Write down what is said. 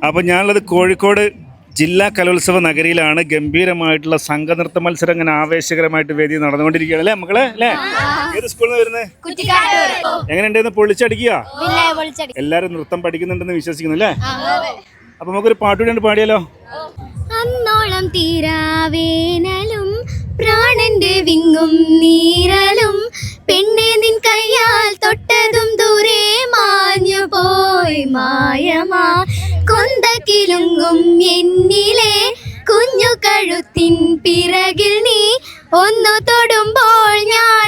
അപ്പോൾ ഞാനുള്ളത് കോഴിക്കോട് ജില്ലാ കലോത്സവ നഗരിയിലാണ്. ഗംഭീരമായിട്ടുള്ള സംഘനൃത്ത മത്സരം ഇങ്ങനെ ആവേശകരമായിട്ട് വേദി നടന്നുകൊണ്ടിരിക്കുകയാണ് അല്ലേ മക്കളെ അല്ലേ? ഏത് സ്കൂളിൽ നിന്ന് വരുന്നത്? എങ്ങനെയുണ്ടെന്ന് പൊളിച്ചടിക്കുക? എല്ലാരും നൃത്തം പഠിക്കുന്നുണ്ടെന്ന് വിശ്വസിക്കുന്നു അല്ലേ? അപ്പൊ നമുക്കൊരു പാട്ടുകൂടി പാടിയാലോ? അന്നോളം തീരാവേനലും പ്രാണന്റെ വിങ്ങും നീരലും പെണ്ണെ നിൻ കയ്യാൽ തൊട്ടതും ദൂരെ മാഞ്ഞു പോയി മായമാ കൊന്തക്കിലുങ്ങും എന്നിലെ കുഞ്ഞു കഴുത്തിൻ പിറകിൽ നീ ഒന്നു തൊടുമ്പോൾ ഞാൻ